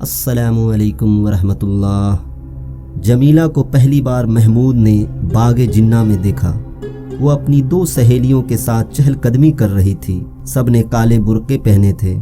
अस्सलामु अलैकुम वरहमत उल्लाह। जमीला को पहली बार महमूद ने बाग जिन्ना में देखा। वो अपनी दो सहेलियों के साथ चहलकदमी कर रही थी। सब ने काले बुर्के पहने थे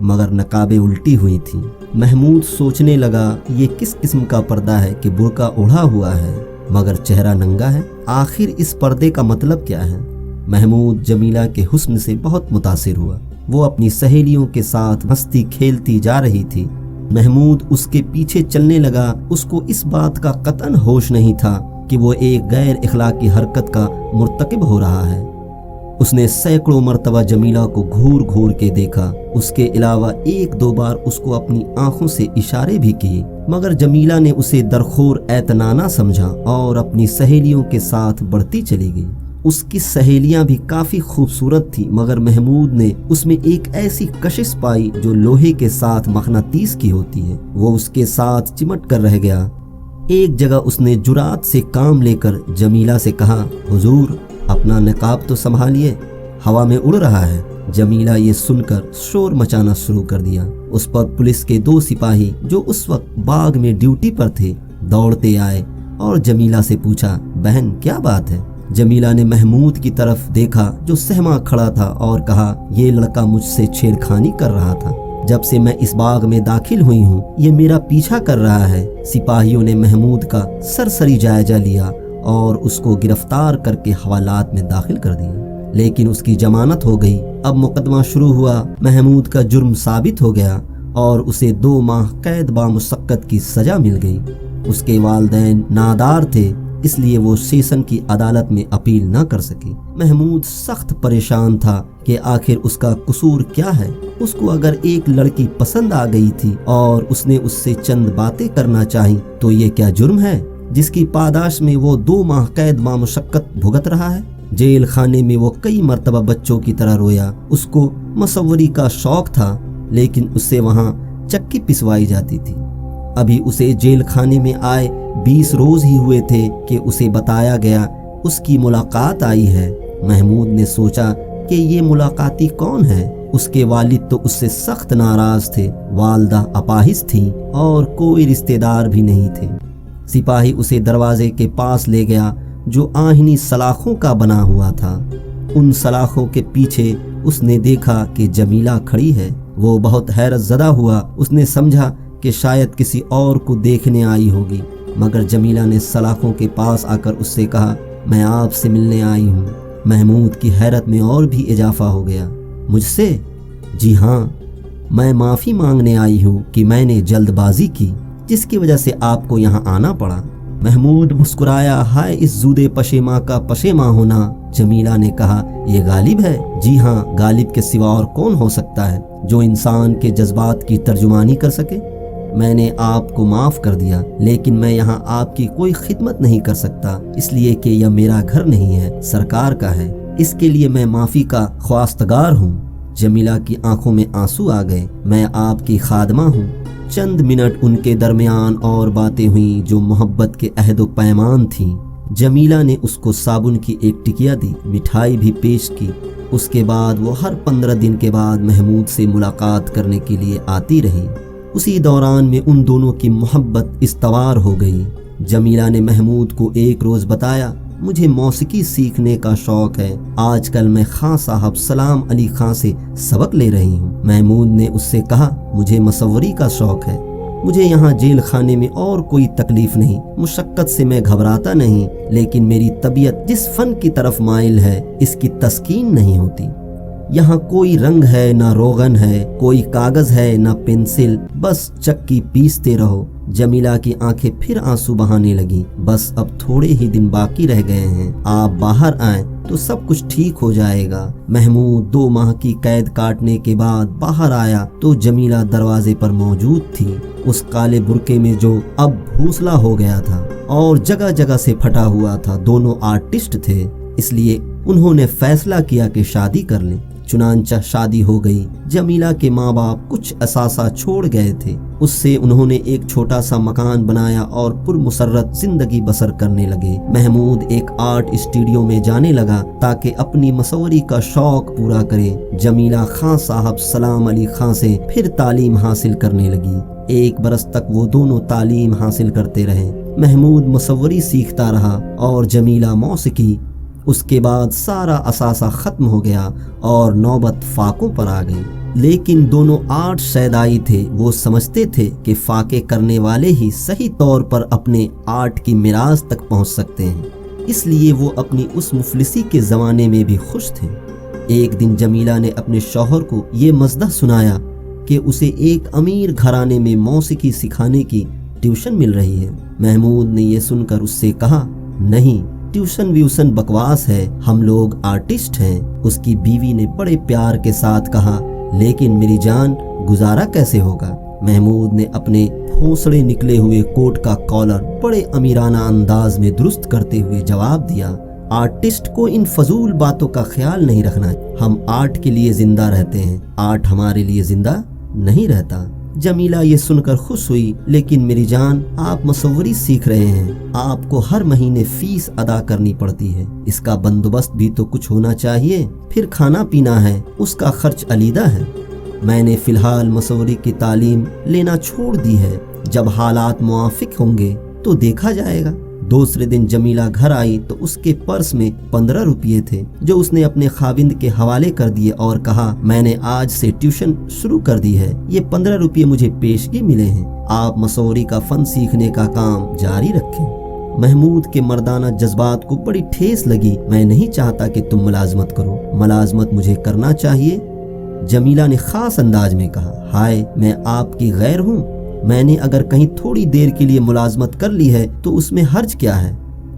मगर नकाबें उल्टी हुई थी। महमूद सोचने लगा ये किस किस्म का पर्दा है कि बुर्का ओढ़ा हुआ है मगर चेहरा नंगा है। आखिर इस पर्दे का मतलब क्या है। महमूद जमीला के हुस्न से बहुत मुतासिर हुआ। वो अपनी सहेलियों के साथ हंसती खेलती जा रही थी। महमूद उसके पीछे चलने लगा। उसको इस बात का कतन होश नहीं था कि वो एक गैर इखलाकी हरकत का मुर्तकिब हो रहा है। उसने सैकड़ों मरतबा जमीला को घूर घूर के देखा। उसके अलावा एक दो बार उसको अपनी आंखों से इशारे भी किए मगर जमीला ने उसे दरखोर एतनाना समझा और अपनी सहेलियों के साथ बढ़ती चली गई। उसकी सहेलियां भी काफी खूबसूरत थी मगर महमूद ने उसमें एक ऐसी कशिश पाई जो लोहे के साथ मखनातीस की होती है। वो उसके साथ चिमट कर रह गया। एक जगह उसने जुरात से काम लेकर जमीला से कहा, हुजूर अपना नकाब तो संभालिए, हवा में उड़ रहा है। जमीला ये सुनकर शोर मचाना शुरू कर दिया। उस पर पुलिस के दो सिपाही जो उस वक्त बाग में ड्यूटी पर थे दौड़ते आए और जमीला से पूछा, बहन क्या बात है। जमीला ने महमूद की तरफ देखा जो सहमा खड़ा था और कहा, ये लड़का मुझसे छेड़खानी कर रहा था। जब से मैं इस बाग में दाखिल हुई हूँ ये मेरा पीछा कर रहा है। सिपाहियों ने महमूद का सरसरी जायजा लिया और उसको गिरफ्तार करके हवालात में दाखिल कर दिया लेकिन उसकी जमानत हो गई। अब मुकदमा शुरू हुआ। महमूद का जुर्म साबित हो गया और उसे 2 माह कैद बामुशक्कत की सजा मिल गई। उसके वालिदैन नादार थे इसलिए वो सेशन की अदालत में अपील न कर सके। महमूद सख्त परेशान था कि आखिर उसका कसूर क्या है। उसको अगर एक लड़की पसंद आ गई थी और उसने उससे चंद बातें करना चाही तो ये क्या जुर्म है जिसकी पादाश में वो 2 माह कैद बामुशक्कत भुगत रहा है। जेल खाने में वो कई मरतबा बच्चों की तरह रोया। उसको मसव्वरी का शौक था लेकिन उससे वहाँ चक्की पिसवाई जाती थी। अभी उसे जेल खाने में आए 20 रोज ही हुए थे कि उसे बताया गया उसकी मुलाकात आई है। महमूद ने सोचा कि ये मुलाकाती कौन है। उसके वालिद तो उससे सख्त नाराज थे, वालदा अपाहिज थी और कोई रिश्तेदार भी नहीं थे। सिपाही उसे दरवाजे के पास ले गया जो आहिनी सलाखों का बना हुआ था। उन सलाखों के पीछे उसने देखा कि जमीला खड़ी है। वो बहुत हैरत ज़दा हुआ। उसने समझा कि शायद किसी और को देखने आई होगी मगर जमीला ने सलाखों के पास आकर उससे कहा, मैं आपसे मिलने आई हूँ। महमूद की हैरत में और भी इजाफा हो गया। मुझसे? जी हाँ, मैं माफ़ी मांगने आई हूँ कि मैंने जल्दबाजी की जिसकी वजह से आपको यहाँ आना पड़ा। महमूद मुस्कुराया, हाय इस जूदे पशेमा का पशेमा होना। जमीला ने कहा, ये गालिब है? जी हाँ, गालिब के सिवा और कौन हो सकता है जो इंसान के जज्बात की तर्जुमानी कर सके। मैंने आपको माफ़ कर दिया लेकिन मैं यहाँ आपकी कोई खिदमत नहीं कर सकता इसलिए कि यह मेरा घर नहीं है, सरकार का है। इसके लिए मैं माफ़ी का ख्वास्तगार हूँ। जमीला की आंखों में आंसू आ गए। मैं आपकी खादमा हूँ। चंद मिनट उनके दरमियान और बातें हुई जो मोहब्बत के अहद व पैमान थी। जमीला ने उसको साबुन की एक टिकिया दी, मिठाई भी पेश की। उसके बाद वो हर 15 दिन के बाद महमूद से मुलाकात करने के लिए आती रही। उसी दौरान में उन दोनों की मोहब्बत इस्तवार हो गई। जमीला ने महमूद को एक रोज़ बताया, मुझे मौसीकी सीखने का शौक़ है। आजकल मैं खां साहब सलाम अली खां से सबक ले रही हूँ। महमूद ने उससे कहा, मुझे मसव्वरी का शौक़ है। मुझे यहाँ जेल खाने में और कोई तकलीफ़ नहीं। मुशक्क़त से मैं घबराता नहीं लेकिन मेरी तबीयत जिस फ़न की तरफ माइल है इसकी तस्कीन नहीं होती। यहाँ कोई रंग है ना रोगन है, कोई कागज़ है ना पेंसिल, बस चक्की पीसते रहो। जमीला की आंखें फिर आंसू बहाने लगी। बस अब थोड़े ही दिन बाकी रह गए हैं। आप बाहर आएं तो सब कुछ ठीक हो जाएगा। महमूद 2 माह की कैद काटने के बाद बाहर आया तो जमीला दरवाजे पर मौजूद थी। उस काले बुर्के में जो अब भूसला हो गया था और जगह जगह से फटा हुआ था। दोनों आर्टिस्ट थे इसलिए उन्होंने फैसला किया कि शादी कर लें। चुनांचा शादी हो गई। जमीला के माँ बाप कुछ असासा छोड़ गए थे। उससे उन्होंने एक छोटा सा मकान बनाया और पुरमुसर्रत जिंदगी बसर करने लगे। महमूद एक आर्ट स्टूडियो में जाने लगा ताकि अपनी मसवरी का शौक पूरा करे। जमीला खां साहब सलाम अली खां से फिर तालीम हासिल करने लगी। 1 बरस तक वो दोनों तालीम हासिल करते रहे। महमूद मुसव्वरी सीखता रहा और जमीला मौसीकी। उसके बाद सारा असासा ख़त्म हो गया और नौबत फाकों पर आ गई। लेकिन दोनों आर्ट शैदाई थे। वो समझते थे कि फाके करने वाले ही सही तौर पर अपने आर्ट की मिराज तक पहुंच सकते हैं, इसलिए वो अपनी उस मुफलिसी के ज़माने में भी खुश थे। एक दिन जमीला ने अपने शौहर को ये मज़दह सुनाया कि उसे एक अमीर घराने में मौसीकी सिखाने की ट्यूशन मिल रही है। महमूद ने ये सुनकर उससे कहा, नहीं, ट्यूशन व्यूशन बकवास है, हम लोग आर्टिस्ट हैं। उसकी बीवी ने बड़े प्यार के साथ कहा, लेकिन मेरी जान, गुजारा कैसे होगा? महमूद ने अपने फोसड़े निकले हुए कोट का कॉलर बड़े अमीराना अंदाज में दुरुस्त करते हुए जवाब दिया, आर्टिस्ट को इन फजूल बातों का ख्याल नहीं रखना। हम आर्ट के लिए जिंदा रहते हैं, आर्ट हमारे लिए जिंदा नहीं रहता। जमीला ये सुनकर खुश हुई, लेकिन मेरी जान, आप मुसव्वरी सीख रहे हैं, आपको हर महीने फीस अदा करनी पड़ती है। इसका बंदोबस्त भी तो कुछ होना चाहिए। फिर खाना पीना है, उसका खर्च अलीदा है। मैंने फ़िलहाल मुसव्वरी की तालीम लेना छोड़ दी है। जब हालात मुआफिक होंगे तो देखा जाएगा। दूसरे दिन जमीला घर आई तो उसके पर्स में 15 रुपये थे, जो उसने अपने खाविंद के हवाले कर दिए और कहा, मैंने आज से ट्यूशन शुरू कर दी है, ये 15 रुपये मुझे पेशगी मिले हैं, आप मुसव्वरी का फ़न सीखने का काम जारी रखें। महमूद के मर्दाना जज्बात को बड़ी ठेस लगी। मैं नहीं चाहता कि तुम मुलाजमत करो, मुलाजमत मुझे करना चाहिए। जमीला ने खास अंदाज में कहा, हाय, मैं आपकी गैर हूँ। मैंने अगर कहीं थोड़ी देर के लिए मुलाजमत कर ली है तो उसमें हर्ज क्या है?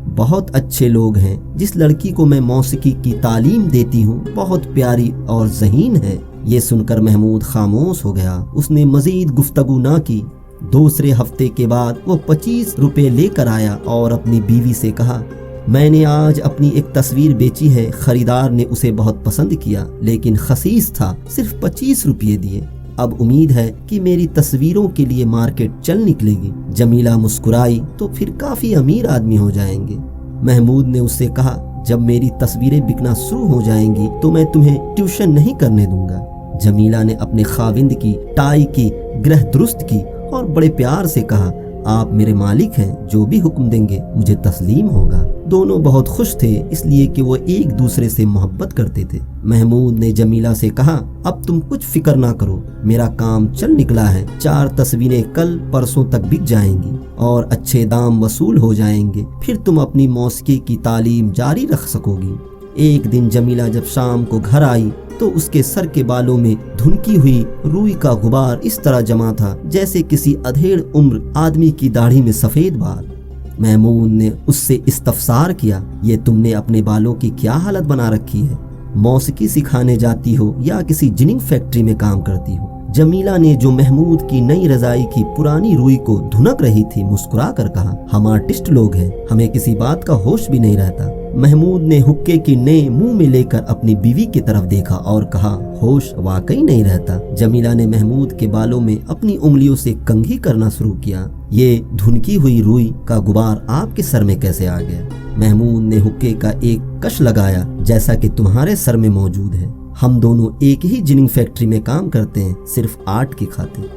बहुत अच्छे लोग हैं। जिस लड़की को मैं मौसीकी की तालीम देती हूँ बहुत प्यारी और ज़हीन है। ये सुनकर महमूद खामोश हो गया। उसने मजीद गुफ्तगू ना की। दूसरे हफ्ते के बाद वो 25 रुपये लेकर आया और अपनी बीवी से कहा, मैंने आज अपनी एक तस्वीर बेची है, खरीदार ने उसे बहुत पसंद किया, लेकिन खसीस था, सिर्फ 25 रुपये दिए। अब उम्मीद है कि मेरी तस्वीरों के लिए मार्केट चल निकलेगी। जमीला मुस्कुराई, तो फिर काफ़ी अमीर आदमी हो जाएंगे। महमूद ने उससे कहा, जब मेरी तस्वीरें बिकना शुरू हो जाएंगी तो मैं तुम्हें ट्यूशन नहीं करने दूंगा। जमीला ने अपने खाविंद की टाई की ग्रह दुरुस्त की और बड़े प्यार से कहा, आप मेरे मालिक हैं, जो भी हुक्म देंगे मुझे तस्लीम होगा। दोनों बहुत खुश थे, इसलिए कि वो एक दूसरे से मोहब्बत करते थे। महमूद ने जमीला से कहा, अब तुम कुछ फिक्र ना करो, मेरा काम चल निकला है। 4 तस्वीरें कल परसों तक बिक जाएंगी और अच्छे दाम वसूल हो जाएंगे। फिर तुम अपनी मौसीकी की तालीम जारी रख सकोगी। एक दिन जमीला जब शाम को घर आई तो उसके सर के बालों में धुनकी हुई रुई का गुबार इस तरह जमा था जैसे किसी अधेड़ उम्र आदमी की दाढ़ी में सफ़ेद बाल। महमूद ने उससे इस्तफसार किया, ये तुमने अपने बालों की क्या हालत बना रखी है? मौसीकी सिखाने जाती हो या किसी जिनिंग फैक्ट्री में काम करती हो? जमीला ने, जो महमूद की नई रजाई की पुरानी रुई को धुनक रही थी, मुस्कुरा कर कहा, हम आर्टिस्ट लोग हैं, हमें किसी बात का होश भी नहीं रहता। महमूद ने हुक्के की नई मुंह में लेकर अपनी बीवी की तरफ देखा और कहा, होश वाकई नहीं रहता। जमीला ने महमूद के बालों में अपनी उंगलियों से कंघी करना शुरू किया। ये धुनकी हुई रुई का गुबार आपके सर में कैसे आ गया? महमूद ने हुक्के का एक कश लगाया, जैसा कि तुम्हारे सर में मौजूद है। हम दोनों एक ही जिनिंग फैक्ट्री में काम करते हैं, सिर्फ आर्ट की खातिर।